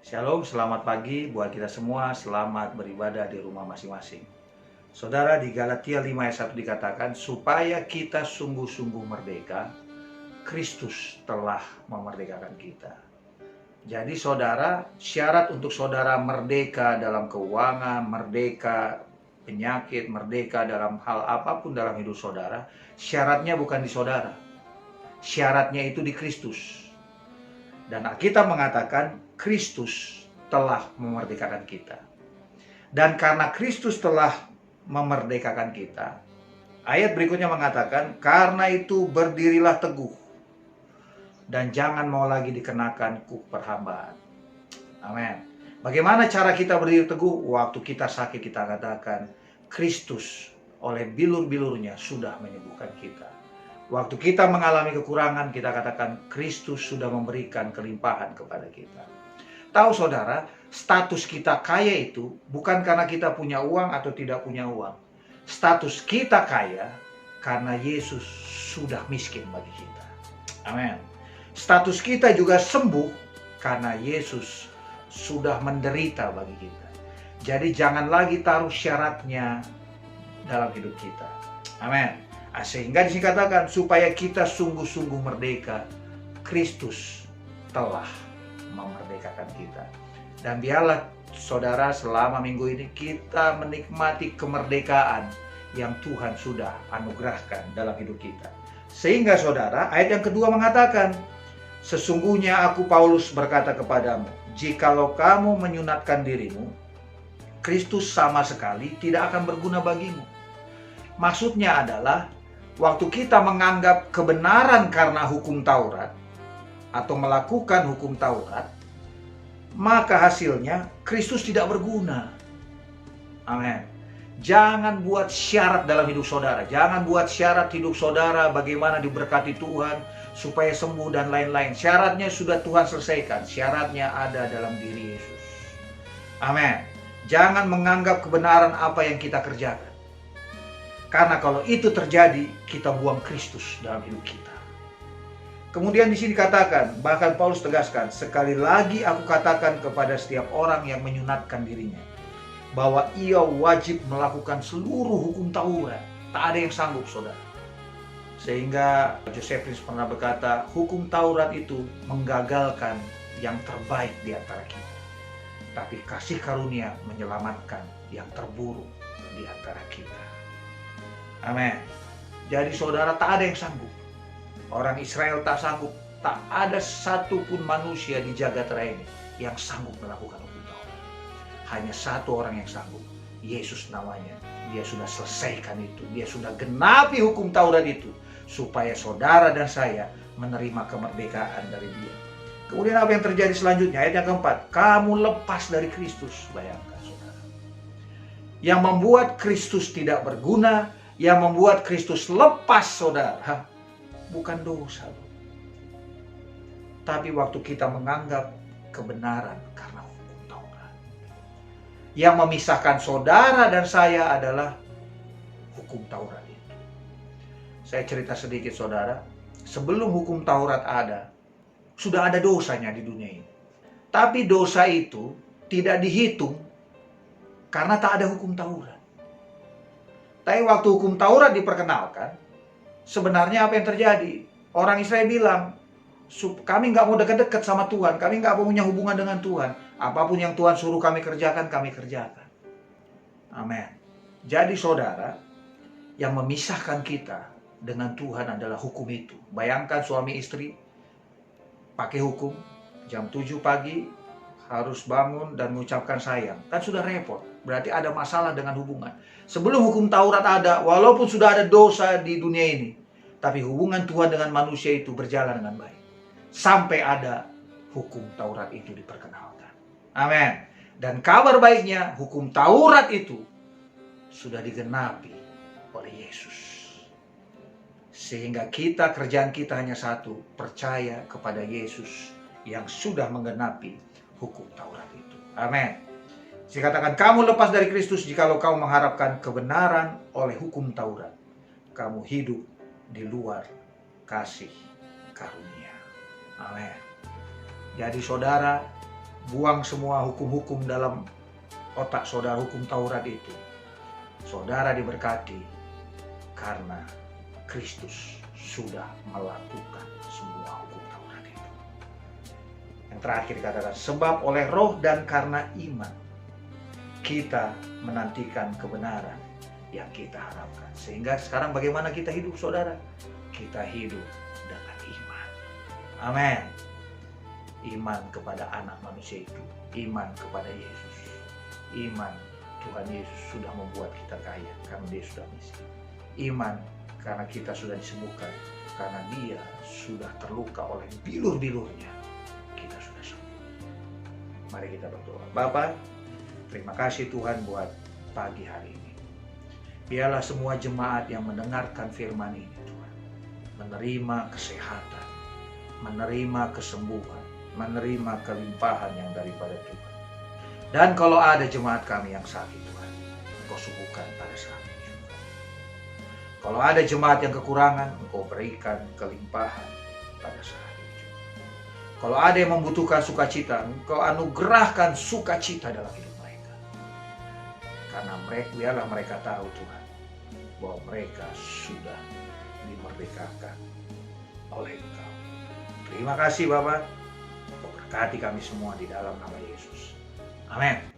Shalom, selamat pagi buat kita semua, selamat beribadah di rumah masing-masing. Saudara, di Galatia 5 ayat 1 dikatakan, supaya kita sungguh-sungguh merdeka, Kristus telah memerdekakan kita. Jadi saudara, syarat untuk saudara merdeka dalam keuangan, merdeka penyakit, merdeka dalam hal apapun dalam hidup saudara, syaratnya bukan di saudara. Syaratnya itu di Kristus. Dan Alkitab mengatakan Kristus telah memerdekakan kita. Dan karena Kristus telah memerdekakan kita, ayat berikutnya mengatakan, karena itu berdirilah teguh dan jangan mau lagi dikenakan kuk perhambaan. Amin. Bagaimana cara kita berdiri teguh? Waktu kita sakit kita katakan, Kristus oleh bilur-bilurnya sudah menyembuhkan kita. Waktu kita mengalami kekurangan, kita katakan Kristus sudah memberikan kelimpahan kepada kita. Tahu saudara, status kita kaya itu bukan karena kita punya uang atau tidak punya uang. Status kita kaya karena Yesus sudah miskin bagi kita. Amin. Status kita juga sembuh karena Yesus sudah menderita bagi kita. Jadi jangan lagi taruh syaratnya dalam hidup kita. Amin. Sehingga dikatakan supaya kita sungguh-sungguh merdeka, Kristus telah memerdekakan kita. Dan biarlah saudara selama minggu ini kita menikmati kemerdekaan yang Tuhan sudah anugerahkan dalam hidup kita. Sehingga saudara, ayat yang kedua mengatakan, sesungguhnya aku Paulus berkata kepadamu, jikalau kamu menyunatkan dirimu, Kristus sama sekali tidak akan berguna bagimu. Maksudnya adalah, waktu kita menganggap kebenaran karena hukum Taurat atau melakukan hukum Taurat, maka hasilnya Kristus tidak berguna. Amin. Jangan buat syarat dalam hidup saudara. Jangan buat syarat hidup saudara bagaimana diberkati Tuhan supaya sembuh dan lain-lain. Syaratnya sudah Tuhan selesaikan. Syaratnya ada dalam diri Yesus. Amin. Jangan menganggap kebenaran apa yang kita kerjakan. Karena kalau itu terjadi, kita buang Kristus dalam hidup kita. Kemudian di sini katakan, bahkan Paulus tegaskan, sekali lagi aku katakan kepada setiap orang yang menyunatkan dirinya, bahwa ia wajib melakukan seluruh hukum Taurat. Tak ada yang sanggup, saudara. Sehingga Josephus pernah berkata, hukum Taurat itu menggagalkan yang terbaik di antara kita. Tapi kasih karunia menyelamatkan yang terburuk di antara kita. Amin. Jadi saudara, tak ada yang sanggup. Orang Israel tak sanggup. Tak ada satupun manusia di jagat raya ini yang sanggup melakukan hukum Taurat. Hanya satu orang yang sanggup. Yesus namanya. Dia sudah selesaikan itu. Dia sudah genapi hukum Taurat itu. Supaya saudara dan saya menerima kemerdekaan dari dia. Kemudian apa yang terjadi selanjutnya? Ayat yang keempat. Kamu lepas dari Kristus. Bayangkan saudara. Yang membuat Kristus tidak berguna, yang membuat Kristus lepas saudara, bukan dosa. Tapi waktu kita menganggap kebenaran karena hukum Taurat. Yang memisahkan saudara dan saya adalah hukum Taurat itu. Saya cerita sedikit saudara, sebelum hukum Taurat ada, sudah ada dosanya di dunia ini. Tapi dosa itu tidak dihitung karena tak ada hukum Taurat. Tapi waktu hukum Taurat diperkenalkan, sebenarnya apa yang terjadi? Orang Israel bilang, kami nggak mau dekat-dekat sama Tuhan, kami nggak mau punya hubungan dengan Tuhan. Apapun yang Tuhan suruh kami kerjakan, kami kerjakan. Amin. Jadi saudara, yang memisahkan kita dengan Tuhan adalah hukum itu. Bayangkan suami istri pakai hukum, jam 7 pagi harus bangun dan mengucapkan sayang. Kan sudah repot, berarti ada masalah dengan hubungan. Sebelum hukum Taurat ada, walaupun sudah ada dosa di dunia ini, tapi hubungan Tuhan dengan manusia itu berjalan dengan baik. Sampai ada hukum Taurat itu diperkenalkan. Amin. Dan kabar baiknya, hukum Taurat itu sudah digenapi oleh Yesus. Sehingga kerjaan kita hanya satu, percaya kepada Yesus yang sudah menggenapi hukum Taurat itu. Amin. Dikatakan kamu lepas dari Kristus jikalau kamu mengharapkan kebenaran oleh hukum Taurat. Kamu hidup di luar kasih karunia. Amin. Jadi saudara, buang semua hukum-hukum dalam otak saudara, hukum Taurat itu. Saudara diberkati karena Kristus sudah melakukan semua hukum Taurat itu. Yang terakhir dikatakan, sebab oleh roh dan karena iman kita menantikan kebenaran yang kita harapkan. Sehingga sekarang bagaimana kita hidup, saudara? Kita hidup dengan iman. Amin. Iman kepada anak manusia itu, iman kepada Yesus. Iman Tuhan Yesus sudah membuat kita kaya karena Dia sudah miskin. Iman karena kita sudah disembuhkan karena Dia sudah terluka oleh bilur-bilurnya. Kita sudah sembuh. Mari kita berdoa. Bapa, terima kasih Tuhan buat pagi hari ini. Biarlah semua jemaat yang mendengarkan firman ini Tuhan, menerima kesehatan, menerima kesembuhan, menerima kelimpahan yang daripada Tuhan. Dan kalau ada jemaat kami yang sakit Tuhan, Engkau sembuhkan pada saat ini juga. Kalau ada jemaat yang kekurangan, Engkau berikan kelimpahan pada saat ini juga. Kalau ada yang membutuhkan sukacita, Engkau anugerahkan sukacita dalam hidup mereka. Karena biarlah mereka tahu Tuhan, bahwa mereka sudah dimerdekakan oleh Engkau. Terima kasih Bapak. Engkau berkati kami semua di dalam nama Yesus. Amin.